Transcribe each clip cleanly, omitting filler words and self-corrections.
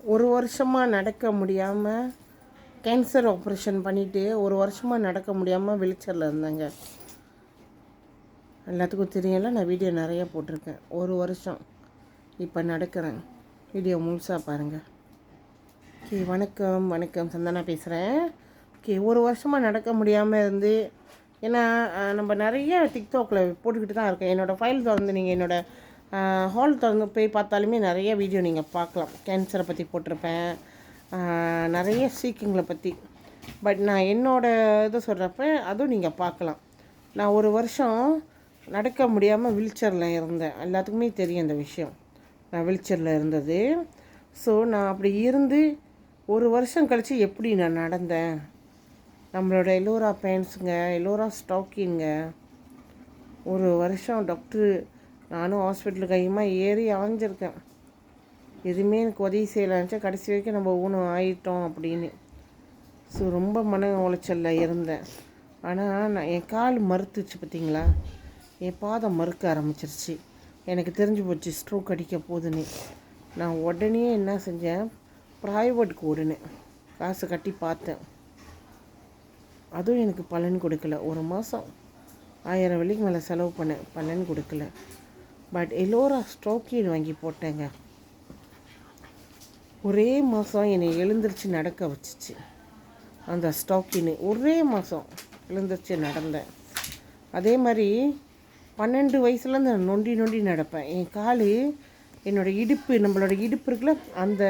ஒரு வருஷமாக நடக்க முடியாமல் கேன்சர் ஆப்ரேஷன் பண்ணிவிட்டு ஒரு வருஷமாக நடக்க முடியாமல் வீல்சேரில் இருந்தேங்க. எல்லாத்துக்கும் தெரியல, நான் வீடியோ நிறைய போட்டிருக்கேன். ஒரு வருஷம் இப்போ நடக்கிறேன். வீடியோ முழுசாக பாருங்கள். ஓகே, வணக்கம் சந்தனா பேசுகிறேன். ஓகே, ஒரு வருஷமாக நடக்க முடியாமல் இருந்து, ஏன்னா நம்ம நிறைய டிக்டாக்ல போட்டுக்கிட்டு தான் இருக்கேன். என்னோடய ஃபைல் திறந்து நீங்கள் என்னோடய ஹால் திறந்து போய் பார்த்தாலுமே நிறைய வீடியோ நீங்கள் பார்க்கலாம். கேன்சரை பற்றி போட்டிருப்பேன், நிறைய சீக்கிங்கில் பற்றி. பட் நான் என்னோடய இதை சொல்கிறப்ப அதுவும் நீங்கள் பார்க்கலாம். நான் ஒரு வருஷம் நடக்க முடியாமல் வீல்சேரில் இருந்தேன். எல்லாத்துக்குமே தெரியும் இந்த விஷயம், நான் வீல்சேரில் இருந்தது. ஸோ நான் அப்படி இருந்து ஒரு வருஷம் கழித்து எப்படி நான் நடந்தேன், நம்மளோட எல்லோரா பேண்ட்ஸுங்க, எல்லோரா ஸ்டாக்கிங்க. ஒரு வருஷம் டாக்டரு நானும் ஹாஸ்பிட்டலுக்கு கையுமாக ஏறி அலைஞ்சிருக்கேன். எதுவுமே எனக்கு உதவி செய்யலான்ச்சா, கடைசி வரைக்கும் நம்ம ஊனம் ஆகிட்டோம் அப்படின்னு. ஸோ ரொம்ப மன உளைச்சலில் இருந்தேன். ஆனால் நான் என் கால் மறுத்துச்சு பார்த்திங்களா, என் பாதம் மறுக்க ஆரம்பிச்சிருச்சு. எனக்கு தெரிஞ்சு போச்சு ஸ்ட்ரோக் அடிக்க போகுதுன்னு. நான் உடனே என்ன செஞ்சேன், ப்ரைவேட்டுக்கு ஓடினேன், காசு கட்டி பார்த்தேன். அதுவும் எனக்கு பலன் கொடுக்கல. ஒரு மாதம் 1000 வெள்ளிக்கு மேலே செலவு பண்ணேன், பலன் கொடுக்கல. பட் எல்லோரா ஸ்ட்ரோக்கீன் வாங்கி போட்டேங்க. ஒரே மாதம் என்னை எழுந்திரிச்சு நடக்க வச்சிச்சு அந்த ஸ்டாக்கின்னு. ஒரே மாதம் எழுந்திரிச்சு நடந்தேன். அதே மாதிரி 12 வயசுலேருந்து நான் நொண்டி நடப்பேன். என் கால், என்னோடய இடுப்பு, நம்மளோட இடுப்பு இருக்குல்ல, அந்த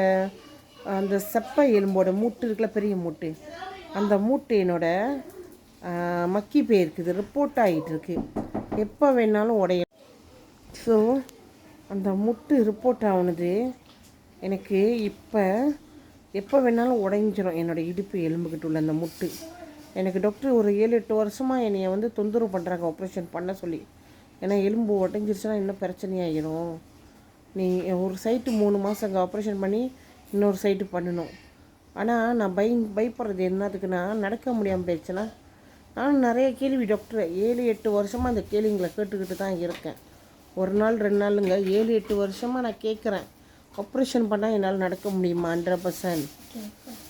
அந்த செப்பை எலும்போட மூட்டு இருக்குல்ல, பெரிய மூட்டு, அந்த மூட்டு என்னோட மக்கி போயிருக்குது, ரிப்போர்ட் ஆகிட்டுருக்கு, எப்போ வேணாலும் உடையும். ஸோ அந்த முட்டு ரிப்போர்ட் ஆகுனது எனக்கு இப்போ எப்போ வேணாலும் உடைஞ்சிரும். என்னோடய இடுப்பு எலும்புக்கிட்ட உள்ள அந்த முட்டு. எனக்கு டாக்டர் ஒரு 7-8 வருஷமாக என்னைய தொந்தரவு பண்ணுறாங்க ஆப்ரேஷன் பண்ண சொல்லி. ஏன்னா எலும்பு உடஞ்சிருச்சுன்னா இன்னும் பிரச்சனையாகிடும். நீ ஒரு சைட்டு 3 மாதம் அங்கே ஆப்ரேஷன் பண்ணி இன்னொரு சைட்டு பண்ணணும். ஆனால் நான் பயப்படுறது என்னதுக்குன்னா, நடக்க முடியாமல் போயிடுச்சுன்னா. நானும் நிறைய கேள்வி டாக்டர் 7-8 வருஷமாக அந்த கேள்விங்களை கேட்டுக்கிட்டு தான் இருக்கேன். ஒரு நாள் 2 நாளுங்க, 7-8 வருஷமாக நான் கேட்குறேன், ஆப்ரேஷன் பண்ணால் என்னால் நடக்க முடியுமா? 100%,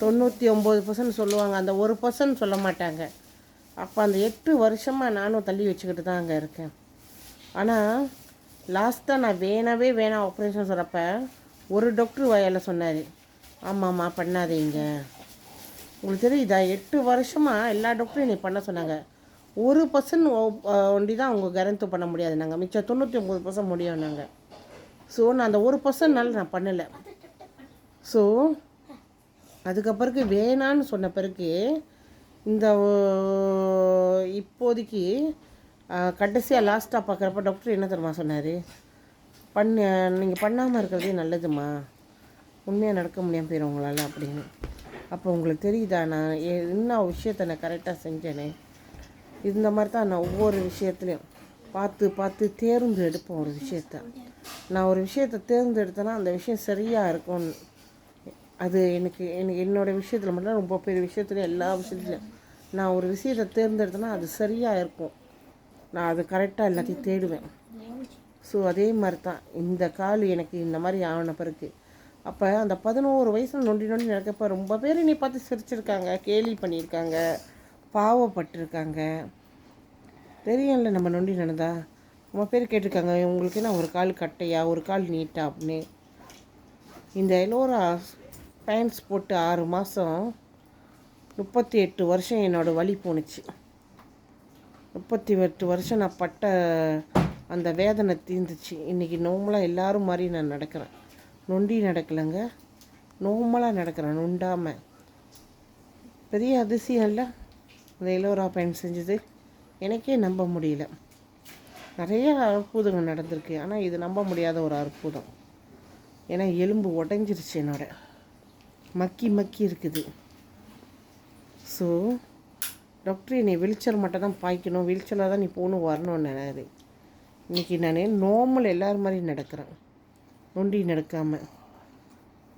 99% சொல்லுவாங்க, அந்த 1% சொல்ல மாட்டாங்க. அப்போ அந்த 8 வருஷமாக நானும் தள்ளி வச்சுக்கிட்டு தான் அங்கே இருக்கேன். ஆனால் லாஸ்ட்டாக நான் வேணாம் ஆப்ரேஷன் சொல்கிறப்ப ஒரு டாக்டர் வாயால் சொன்னார், ஆமாம்மா பண்ணாதீங்க. உங்களுக்கு தெரியுதா, 8 வருஷமாக எல்லா டாக்டரும் என்னை பண்ண சொன்னாங்க. 1% ஒண்டி தான் அவங்க கேரண்டி பண்ண முடியாது, நாங்கள் மிச்சம் 99% முடியும் நாங்கள். ஸோ நான் அந்த 1%னால நான் பண்ணலை. ஸோ அதுக்கப்புறக்கு வேணான்னு சொன்ன பிறகு இந்த இப்போதைக்கு கடைசியாக லாஸ்ட்டாக பார்க்குறப்ப டாக்டர் என்ன தெரியுமா சொன்னார், நீங்கள் பண்ணாமல் இருக்கிறதே நல்லதுமா, உண்மையாக நடக்க முடியாமல் போயிடும் உங்களால் அப்படின்னு. அப்போ உங்களுக்கு தெரியுதா நான் என்ன விஷயத்தை நான் கரெக்டாக செஞ்சேனே. இந்த மாதிரி தான் நான் ஒவ்வொரு விஷயத்துலையும் பார்த்து தேர்ந்து எடுப்பேன் ஒரு விஷயத்த. நான் ஒரு விஷயத்தை தேர்ந்தெடுத்தேன்னா அந்த விஷயம் சரியாக இருக்கும். அது எனக்கு என்னோடய விஷயத்தில் மட்டும், ரொம்ப பெரிய விஷயத்துலையும் எல்லா விஷயத்துலையும் நான் ஒரு விஷயத்தை தேர்ந்தெடுத்தேன்னா அது சரியாக இருக்கும். நான் அது கரெக்டாக எல்லாத்தையும் தேடுவேன். ஸோ அதே மாதிரி தான் இந்த கால் எனக்கு இந்த மாதிரி ஆன பிறகு. அப்போ அந்த 11 வயசில் நொண்டி நடக்கப்போ ரொம்ப பேர் என்னை பார்த்து சிரிச்சிருக்காங்க, கேலி பண்ணியிருக்காங்க, பாவப்பட்டிருக்காங்க. தெரியும்ல நம்ம நொண்டி நடந்தா. ரொம்ப பேர் கேட்டிருக்காங்க, உங்களுக்கு என்ன ஒரு கால் கட்டையா, ஒரு கால் நீட்டா அப்படின்னு. இந்த எல்லோரா பேண்ட்ஸ் போட்டு 6 மாதம் 38 வருஷம் என்னோடய வலி போணுச்சு. 38 வருஷம் நான் பட்ட அந்த வேதனை தீர்ந்துச்சு. இன்றைக்கி நார்மலாக எல்லோரும் மாதிரி நான் நடக்கிறேன். நொண்டி நடக்கலைங்க, நார்மலாக நடக்கிறேன், நொண்டாமல். பெரிய அதிசயம் இல்லை அந்த எல்லோரா பேண்ட் செஞ்சது, எனக்கே நம்ப முடியல. நிறைய அற்புதங்கள் நடந்திருக்கு, ஆனால் இது நம்ப முடியாத ஒரு அற்புதம். ஏன்னா எலும்பு உடஞ்சிருச்சு, என்னோட மக்கி இருக்குது. ஸோ டாக்டர் என்னை வீல்சேர் மட்டும் தான் பாய்க்கணும், வீல்சேரில் தான் நீ போகணும் வரணும்னு நினைது. இன்றைக்கி நான் நார்மல் எல்லோரும் மாதிரி நடக்கிறேன், நொண்டி நடக்காமல்.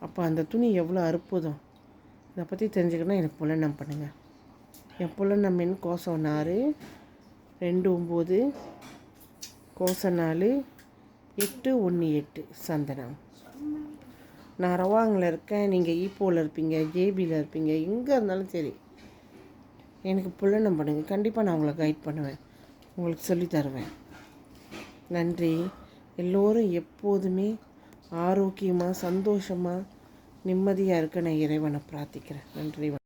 அப்போ அந்த துணி எவ்வளோ அற்புதம். இதை பற்றி தெரிஞ்சுக்கணும், எனக்கு புலனம் பண்ணுங்கள். என் புலனம் எண் கோசம் 4 29 கோசம் 4 818 சந்தனம். நான் ரவாங்கில் இருக்கேன், நீங்கள் ஈப்போவில் இருப்பீங்க, ஜேபியில் இருப்பீங்க, எங்கே இருந்தாலும் சரி எனக்கு புள்ளனம் பண்ணுங்கள். கண்டிப்பாக நான் உங்களை கைட் பண்ணுவேன், உங்களுக்கு சொல்லி தருவேன். நன்றி. எல்லோரும் எப்போதுமே ஆரோக்கியமாக, சந்தோஷமாக, நிம்மதியாக இருக்க நான் இறைவனை பிரார்த்திக்கிறேன். நன்றி.